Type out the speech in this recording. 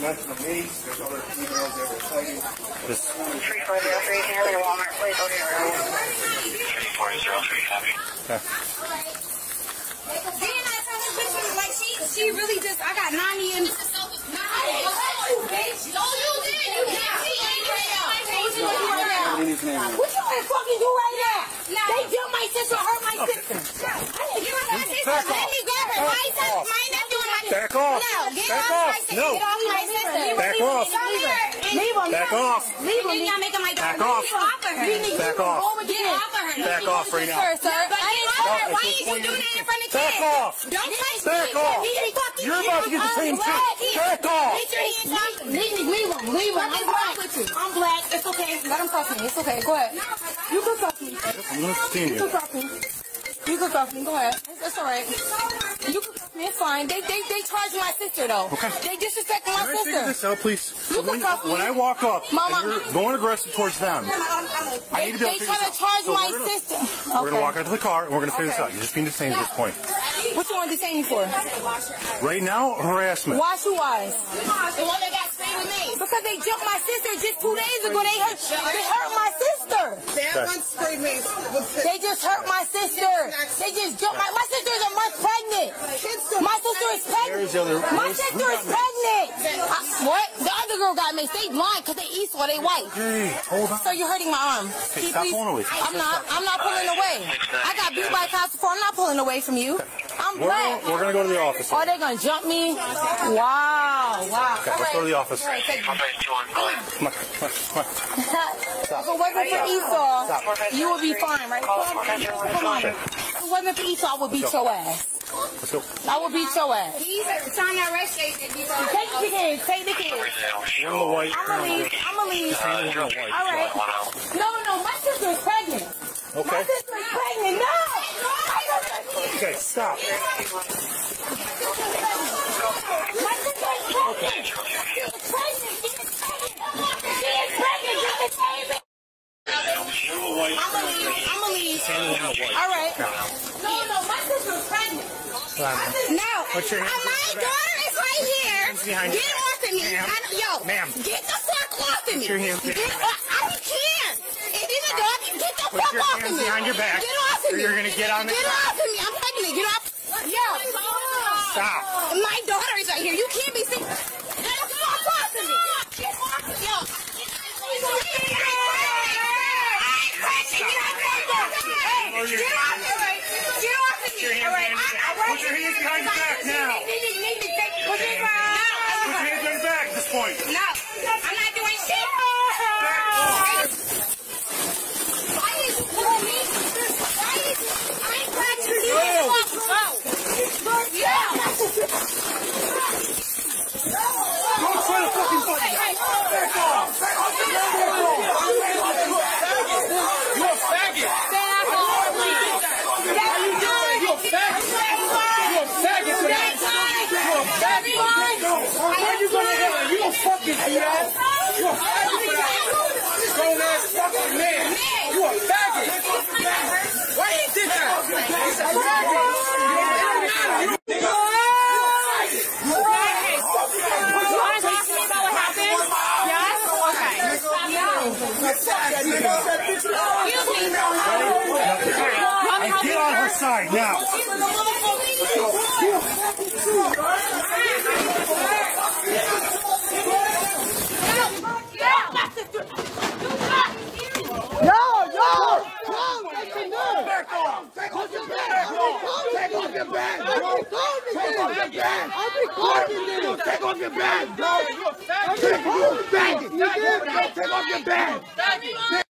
mention of me. There's other females that are reciting. 3403, can you have a Walmart, please? 3403, copy. Then I saw her picture, like she really just, I got 90 and... No, you did. You can't see anything. What you gonna fucking do right now? They jumped my sister, hurt my sister. You know my sister, let me grab her. My nephew and my sister. Back off. No, get Back off off. my sister. No. Get off my sister. Back off. Leave him. Back off. Leave him. You're making my daughter. Back off. Get off of her. Back off. Get off of her. Back off right now. Sir, but get off of her. Why are you doing that in front of kids? Back off. Don't touch me. Back off. You're about to get the same shit. Back off. Leave him. Leave him. I'm black. I'm black. It's okay. Let him cuff me. It's okay. Go ahead. You can cuff me. I'm going to continue. You can cuff me. You can cuff me. Go ahead. It's all right. You can cuff me. It's fine. They charged my sister though. Okay. They disrespected my Can I sister. figure this out, please? You can cuff me. When I walk up, Mama, and you're going aggressive towards them, I need to be able to they figure try this to out. charge So my we're sister. We're going to walk out to the car, and we're going to figure this out. You're just being detained at this point. What you want to detain me for? Right now, harassment. Wash your eyes. The one that got sprayed with me. Because they jumped my sister just 2 days ago. They hurt my sister. That one sprayed me. They just hurt my sister. They just jumped my sister is a month pregnant. My sister is pregnant. My sister is pregnant. What? The other girl got mixed. They blind because they east or they white. Hey, hold on. So you're hurting my arm. Hey, stop pulling away. I'm not pulling away. I got beat by cops before. I'm not pulling away from you. I'm black. We're going to go to the office. Are they going to jump me? Wow. Okay, let's go to the office. All right, take me. Come on. If it wasn't for Esau, you would be fine, right? Come on. If it wasn't for Esau, I would beat your ass. Let's go. I would beat your ass. Sign that arrest statement. Take the kids. Take the kids. You're the white. I'm gonna leave. All right. No. My sister is pregnant. Okay. My sister is pregnant. No. Okay, stop. My sister is pregnant. She is pregnant. She is pregnant. I'm gonna leave. All right. No. My sister is pregnant. No. My daughter is right here. Get off of me. Yo, ma'am. Get the fuck off of me. Put your hands Get off. I can't. It is a dog. Get the fuck off of me. Behind your back. Get off of me. You're gonna get on the. Get off of me. I'm pregnant. Get off. Yo. Stop. My daughter is right here. You can't be seen. Get the fuck off of me. Get off of me. Yo. Put your hands behind your back now. Put your hands behind your back at this point. No, I'm not doing shit. Why is you pulling me? Why is you? I ain't practicing. Don't try to fucking fight me. Back off. You're a faggot. Where you gonna hit? You a fucking ass. You a faggot. Grown ass fucking man. You a faggot. Why you did that? He's a faggot. You want to talk to me about what happened? Yes? Okay. Excuse me. Get on her side now. Take off your bag, bro. Take off your bag. Take off your bag.